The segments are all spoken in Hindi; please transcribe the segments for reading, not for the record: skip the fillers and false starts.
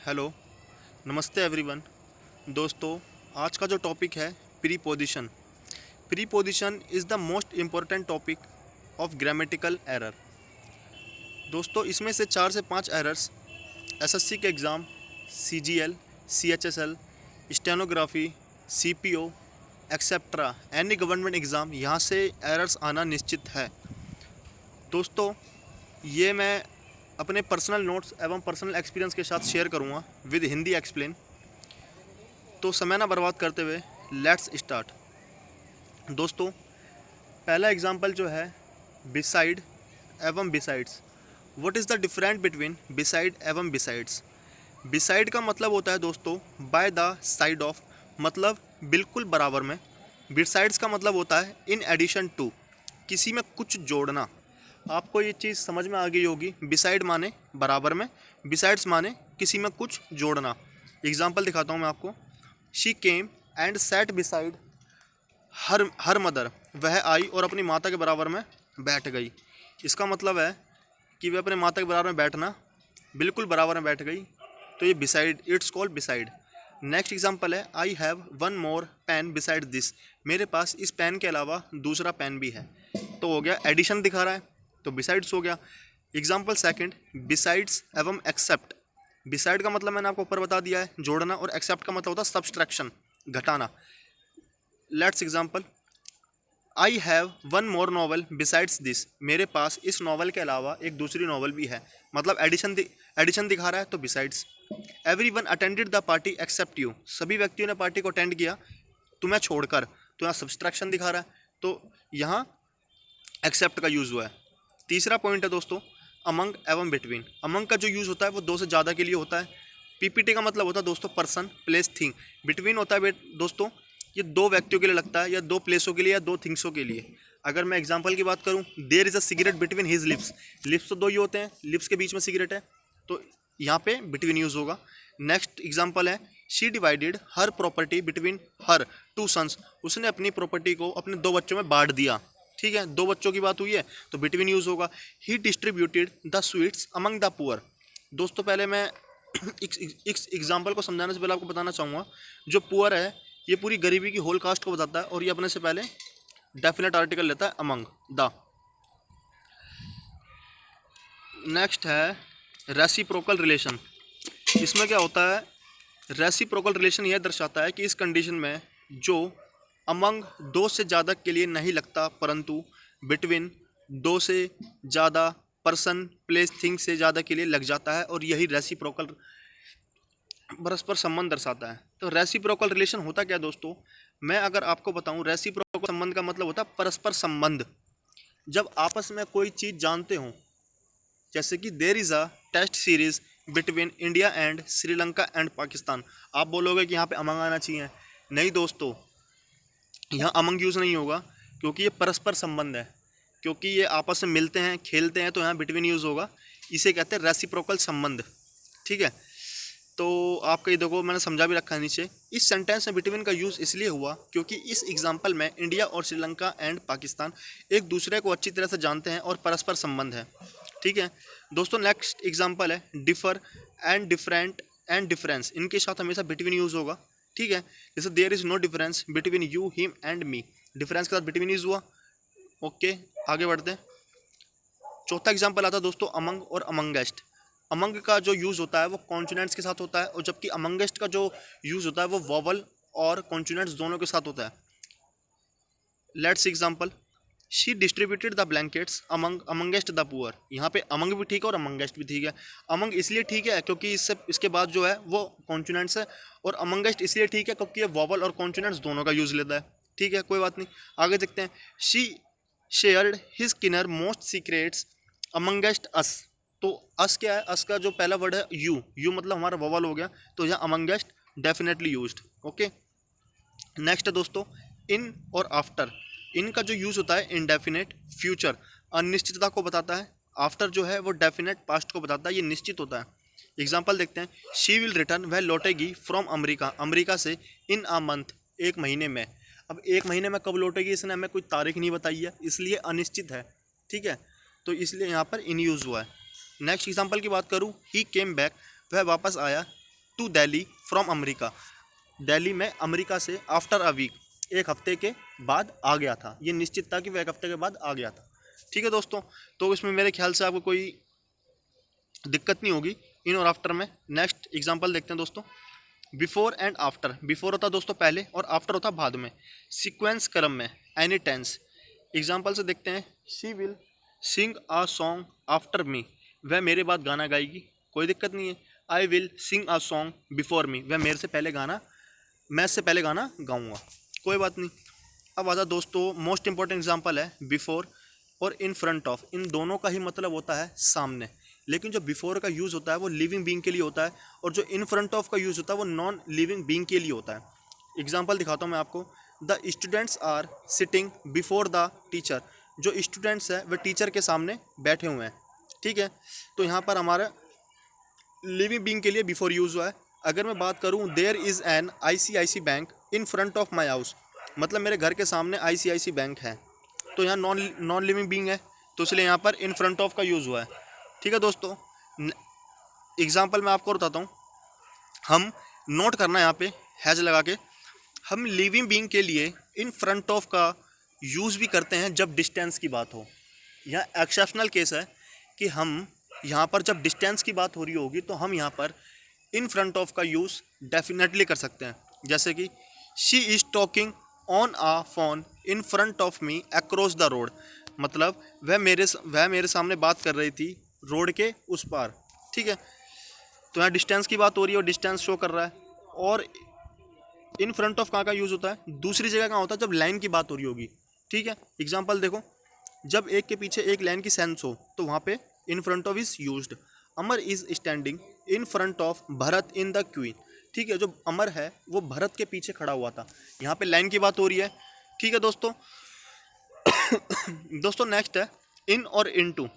हेलो, नमस्ते एवरीवन। दोस्तों, आज का जो टॉपिक है preposition. Preposition is the most important topic of grammatical error. दोस्तों, इसमें से 4 से 5 एरर्स एसएससी के exam, CGL, CHSL, stenography, CPO etcetera any government exam, यहाँ से एरर्स आना निश्चित है। दोस्तों, ये मैं अपने पर्सनल नोट्स एवं पर्सनल एक्सपीरियंस के साथ शेयर करूँगा विद हिंदी एक्सप्लेन। तो समय ना बर्बाद करते हुए लेट्स स्टार्ट। दोस्तों, पहला एग्जांपल जो है बिसाइड एवं besides. What is the difference between beside एवं बिसाइड्स? बिसाइड का मतलब होता है दोस्तों बाय द साइड ऑफ, मतलब बिल्कुल बराबर में। बिसाइड्स का मतलब होता है इन एडिशन टू, किसी में कुछ जोड़ना। आपको ये चीज़ समझ में आ गई होगी। बिसाइड माने बराबर में, बिसाइड्स माने किसी में कुछ जोड़ना। एग्जाम्पल दिखाता हूँ मैं आपको। She came and set beside her mother. वह आई और अपनी माता के बराबर में बैठ गई। इसका मतलब है कि वह अपने माता के बराबर में बैठना, बिल्कुल बराबर में बैठ गई। तो ये beside, it's called beside. Next example है I have one more pen beside this. मेरे पास इस पेन के अलावा दूसरा पेन भी है। तो हो गया, एडिशन दिखा रहा है तो बिसाइड्स हो गया। एग्जांपल सेकंड, बिसाइड्स एवं एक्सेप्ट। बिसाइड का मतलब मैंने आपको ऊपर बता दिया है, जोड़ना, और एक्सेप्ट का मतलब होता है सब्सट्रैक्शन, घटाना। Let's example, I have one more novel besides this. मेरे पास इस नॉवल के अलावा एक दूसरी नॉवल भी है, मतलब एडिशन दिखा रहा है तो besides. Everyone attended the party except you. सभी व्यक्तियों ने पार्टी को अटेंड किया तुम्हें छोड़कर, तो यहाँ सब्सट्रैक्शन दिखा रहा है, तो यहाँ एक्सेप्ट का यूज़ हुआ है। तीसरा पॉइंट है दोस्तों अमंग एवं बिटवीन। अमंग का जो यूज़ होता है वो 2 से ज़्यादा के लिए होता है। पीपीटी का मतलब होता है दोस्तों पर्सन, प्लेस, थिंग। बिटवीन होता है दोस्तों ये 2 व्यक्तियों के लिए लगता है, या 2 प्लेसों के लिए, या 2 थिंग्सों के लिए। अगर मैं एग्जांपल की बात करूं, there is a cigarette between his lips. Lips तो 2 ही होते हैं, लिप्स के बीच में सिगरेट है, तो यहाँ पे बिटवीन यूज़ होगा। नेक्स्ट एग्जांपल है she divided her property between her 2 sons. उसने अपनी प्रॉपर्टी को अपने 2 बच्चों में बांट दिया। ठीक है, 2 बच्चों की बात हुई है तो बिटवीन यूज़ होगा। He distributed the sweets among the poor. दोस्तों, पहले मैं इस एग्जाम्पल को समझाने से पहले आपको बताना चाहूँगा, जो पुअर है ये पूरी गरीबी की होल कास्ट को बताता है, और ये अपने से पहले डेफिनेट आर्टिकल लेता है अमंग द। नेक्स्ट है रेसिप्रोकल रिलेशन। इसमें क्या होता है, रेसिप्रोकल रिलेशन यह दर्शाता है कि इस कंडीशन में जो अमंग 2 से ज़्यादा के लिए नहीं लगता, परंतु बिटवीन 2 से ज़्यादा पर्सन, प्लेस, थिंग से ज़्यादा के लिए लग जाता है, और यही रेसिप्रोकल परस्पर संबंध दर्शाता है। तो रेसिप्रोकल रिलेशन होता क्या दोस्तों, मैं अगर आपको बताऊं, रेसिप्रोकल संबंध का मतलब होता है परस्पर संबंध। जब आपस में कोई चीज़ जानते हो, जैसे कि there is a test series between India and Sri Lanka and Pakistan. आप बोलोगे कि यहाँ पे अमंग आना चाहिए, नहीं दोस्तों, यहाँ अमंग यूज़ नहीं होगा, क्योंकि ये परस्पर संबंध है, क्योंकि ये आपस में मिलते हैं, खेलते हैं, तो यहाँ बिटवीन यूज़ होगा। इसे कहते हैं रेसिप्रोकल संबंध। ठीक है, तो आपका ये देखो मैंने समझा भी रखा है नीचे। इस सेंटेंस में बिटवीन का यूज़ इसलिए हुआ क्योंकि इस एग्जांपल में इंडिया और श्रीलंका एंड पाकिस्तान एक दूसरे को अच्छी तरह से जानते हैं और परस्पर संबंध है। ठीक है दोस्तों, नेक्स्ट एग्जांपल है differ and different and difference. इनके साथ हमेशा बिटवीन यूज़ होगा। ठीक है, जैसे there is no difference between you, him and me. Difference के साथ बिटवीन यूज़ हुआ। ओके, आगे बढ़ते हैं। चौथा एग्जाम्पल आता है दोस्तों अमंग और अमंगेस्ट। अमंग का जो यूज़ होता है वो कॉन्सोनेंट्स के साथ होता है, और जबकि अमंगेस्ट का जो यूज़ होता है वो वोवल और कॉन्सोनेंट्स दोनों के साथ होता है। Let's example, she distributed the blankets among amongst the poor. यहाँ पे अमंग भी ठीक है और अमंगेस्ट भी ठीक है। अमंग इसलिए ठीक है क्योंकि इसके बाद जो है वो कॉन्सोनेंट्स है, और अमंगेस्ट इसलिए ठीक है क्योंकि ये वोवल और कॉन्सोनेंट्स दोनों का यूज़ लेता है। ठीक है, कोई बात नहीं, आगे देखते हैं। शी शेयर्ड हिज किनर मोस्ट सीक्रेट्स अमंगेस्ट अस। तो अस क्या है, अस का जो पहला वर्ड है यू, यू मतलब हमारा वोवल हो गया, तो यहाँ amongst definitely used. Okay, next है दोस्तों इन और आफ्टर। इन का जो यूज़ होता है इनडेफिनेट फ्यूचर, अनिश्चितता को बताता है। आफ्टर जो है वो डेफिनेट पास्ट को बताता है, ये निश्चित होता है। एग्जाम्पल देखते हैं, शी विल रिटर्न, वह लौटेगी फ्रॉम अमेरिका, अमेरिका से, इन अ मंथ, एक महीने में। अब एक महीने में कब लौटेगी, इसने हमें कोई तारीख नहीं बताई है, इसलिए अनिश्चित है। ठीक है, तो इसलिए यहाँ पर इन यूज़ हुआ है। नेक्स्ट एग्जाम्पल की बात करूँ, ही केम बैक, वह वापस आया, to Delhi from America. Delhi में अमेरिका से आफ्टर अ वीक, एक हफ्ते के बाद आ गया था। ये निश्चित था कि वह एक हफ्ते के बाद आ गया था। ठीक है दोस्तों, तो इसमें मेरे ख्याल से आपको कोई दिक्कत नहीं होगी इन और आफ्टर में। नेक्स्ट एग्जांपल देखते हैं दोस्तों। बिफोर एंड आफ्टर, बिफोर होता दोस्तों पहले और आफ्टर होता बाद में। सीक्वेंस क्रम में, एनी टेंस। एग्जांपल से देखते हैं, she will sing uh song after me, वह मेरे बाद गाना गाएगी, कोई दिक्कत नहीं है। I will sing uh song before me, वह मेरे से पहले गाना, मैं इससे पहले गाना गाऊंगा, कोई बात नहीं। अब आता दोस्तों मोस्ट इंपॉर्टेंट एग्जांपल है बिफोर और इन फ्रंट ऑफ। इन दोनों का ही मतलब होता है सामने, लेकिन जो बिफोर का यूज़ होता है वो लिविंग बीइंग के लिए होता है, और जो इन फ्रंट ऑफ का यूज़ होता है वो नॉन लिविंग बीइंग के लिए होता है। एग्जांपल दिखाता हूँ मैं आपको। The students are sitting before the teacher, जो स्टूडेंट्स हैं वे टीचर के सामने बैठे हुए हैं। ठीक है, तो यहाँ पर हमारा लिविंग बीइंग के लिए बिफोर यूज़ हुआ है। अगर मैं बात करूँ, there is an ICICI bank in front of my house, मतलब मेरे घर के सामने ICICI बैंक है, तो यहाँ नॉन लिविंग बीइंग है, तो इसलिए यहाँ पर इन फ्रंट ऑफ का यूज़ हुआ है। ठीक है दोस्तों, एग्जाम्पल मैं आपको बताता हूँ। हम नोट करना यहाँ पे हैज लगा के, हम लिविंग बीइंग के लिए इन फ्रंट ऑफ का यूज़ भी करते हैं जब डिस्टेंस की बात हो। यह एक्सेप्शनल केस है कि हम यहाँ पर जब डिस्टेंस की बात हो रही होगी तो हम यहाँ पर इन फ्रंट ऑफ का यूज़ डेफिनेटली कर सकते हैं। जैसे कि she is talking on a phone in front of me across the road, मतलब वह मेरे सामने बात कर रही थी रोड के उस पार। ठीक है, तो यहाँ डिस्टेंस की बात हो रही है और डिस्टेंस शो कर रहा है। और इन फ्रंट ऑफ कहाँ का यूज़ होता है, दूसरी जगह कहाँ होता है, जब लाइन की बात हो रही होगी। ठीक है, एग्जाम्पल देखो, जब एक के पीछे एक लाइन की सेंस हो तो वहाँ पे इन front of is used. Amar is standing in front of Bharat in the queen. ठीक है, जो अमर है वो भरत के पीछे खड़ा हुआ था, यहाँ पे लाइन की बात हो रही है। ठीक है दोस्तों। दोस्तों नेक्स्ट है इन और इनटू।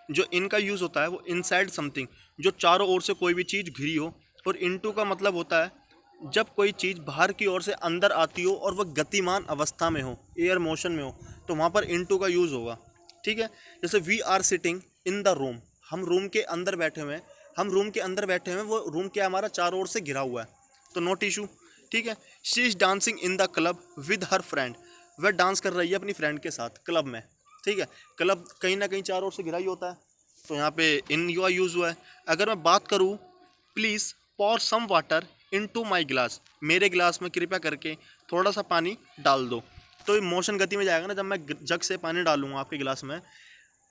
जो इन का यूज़ होता है वो इनसाइड समथिंग, जो चारों ओर से कोई भी चीज़ घिरी हो, और इनटू का मतलब होता है जब कोई चीज़ बाहर की ओर से अंदर आती हो और वह गतिमान अवस्था में हो, एयर मोशन में हो, तो वहाँ पर इनटू का यूज़ होगा। ठीक है, जैसे we are sitting in the room, हम रूम के अंदर बैठे हुए हैं, हम रूम के अंदर बैठे हुए हैं, वो रूम क्या हमारा चारों ओर से घिरा हुआ है, तो नोट इशू। ठीक है, she is dancing in the club with her friend, वह डांस कर रही है अपनी फ्रेंड के साथ क्लब में। ठीक है, क्लब कहीं ना कहीं चारों ओर से घिरा ही होता है, तो यहाँ पे इन का यूज़ हुआ है। अगर मैं बात करूँ, please pour some water into my glass, मेरे गिलास में कृपया करके थोड़ा सा पानी डाल दो, तो ये मोशन गति में जाएगा ना। जब मैं जग से पानी डालूंगा आपके गिलास में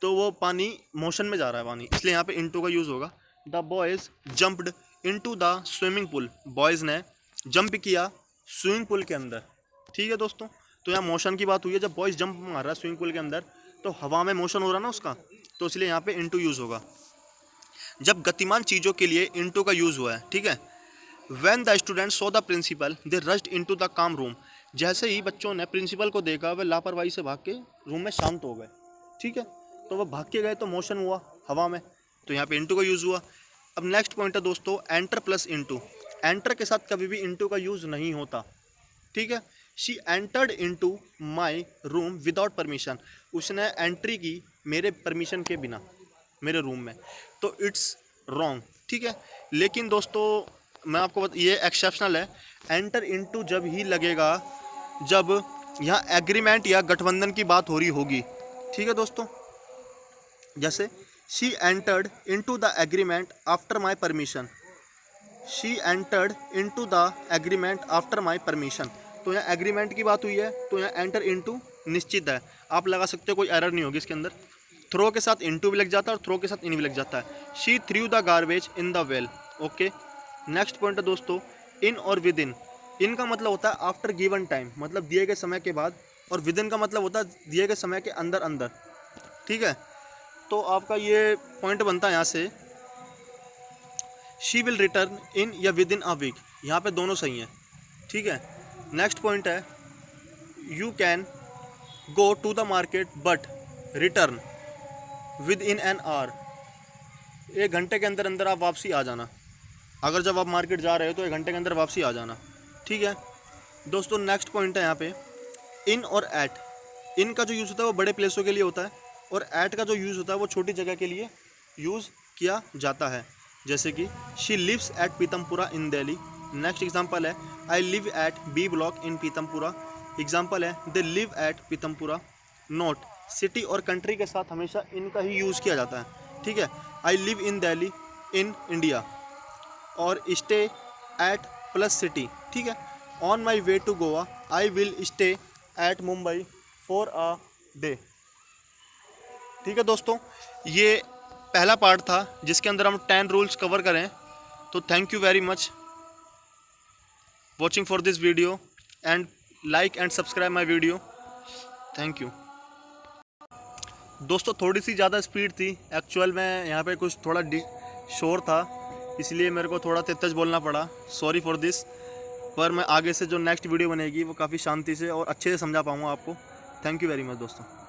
तो वो पानी मोशन में जा रहा है पानी, इसलिए यहाँ पे इनटू का यूज़ होगा। The boys jumped into the swimming pool, boys ने जंप किया स्विमिंग पूल के अंदर। ठीक है दोस्तों, तो यहाँ मोशन की बात हुई है। जब बॉयज़ जंप मार रहा है स्विमिंग पूल के अंदर तो हवा में मोशन हो रहा है ना उसका, तो इसलिए यहाँ पे इनटू यूज़ होगा। जब गतिमान चीज़ों के लिए इनटू का यूज़ हुआ है। ठीक है, When the students saw the principal, they rushed into the calm room. जैसे ही बच्चों ने प्रिंसिपल को देखा वह लापरवाही से भाग के रूम में शांत हो गए। ठीक है, तो वह भाग के गए तो मोशन हुआ हवा में, तो यहाँ पे इनटू का यूज़ हुआ। अब नेक्स्ट पॉइंट है दोस्तों एंटर प्लस इनटू। एंटर के साथ कभी भी इनटू का यूज़ नहीं होता। ठीक है, she entered into my room without permission, उसने एंट्री की मेरे परमिशन के बिना मेरे रूम में, तो इट्स रॉन्ग। ठीक है, लेकिन दोस्तों मैं आपको ये एक्सेप्शनल है, एंटर इनटू जब ही लगेगा जब यहाँ एग्रीमेंट या गठबंधन की बात हो रही होगी। ठीक है दोस्तों, जैसे she entered into the agreement after my permission, she entered into the agreement after my permission, तो यहाँ एग्रीमेंट की बात हुई है, तो यहाँ एंटर इनटू निश्चित है, आप लगा सकते हो, कोई एरर नहीं होगी इसके अंदर। थ्रो के साथ इनटू भी लग जाता है और थ्रो के साथ इन भी लग जाता है। She threw the garbage in the well. Okay, next point है दोस्तों इन और विद इन। इन का मतलब होता है आफ्टर गिवन टाइम, मतलब दिए गए समय के बाद, और विद इन का मतलब होता है दिए गए समय के अंदर अंदर। ठीक है, तो आपका ये पॉइंट बनता है यहाँ से शी विल रिटर्न इन या विद इन अ वीक, यहाँ पे दोनों सही हैं। ठीक है, नेक्स्ट पॉइंट है you can go to the market but return within an hour, 1 घंटे के अंदर अंदर आप वापसी आ जाना, अगर जब आप मार्केट जा रहे हो तो 1 घंटे के अंदर वापसी आ जाना। ठीक है दोस्तों, नेक्स्ट पॉइंट है यहाँ पे इन और एट। इन का जो यूज़ होता है वो बड़े प्लेसों के लिए होता है, और एट का जो यूज़ होता है वो छोटी जगह के लिए यूज़ किया जाता है। जैसे कि she lives at Pitampura in Delhi. Next example है I live at B block in Pitampura. Example है they live at Pitampura. Note, city और कंट्री के साथ हमेशा इनका ही यूज़ किया जाता है, ठीक है। I live in Delhi in India और स्टे एट प्लस सिटी, ठीक है। On my way to Goa I will stay at Mumbai for a day. ठीक है दोस्तों, ये पहला पार्ट था जिसके अंदर हम 10 रूल्स कवर करें। तो thank you very much watching for this video and like and subscribe my video. Thank you. दोस्तों थोड़ी सी ज़्यादा स्पीड थी एक्चुअल में, यहाँ पे कुछ थोड़ा शोर था इसलिए मेरे को थोड़ा तेज बोलना पड़ा, सॉरी फॉर दिस। पर मैं आगे से जो नेक्स्ट वीडियो बनेगी वो काफ़ी शांति से और अच्छे से समझा पाऊँगा आपको। थैंक यू वेरी मच दोस्तों।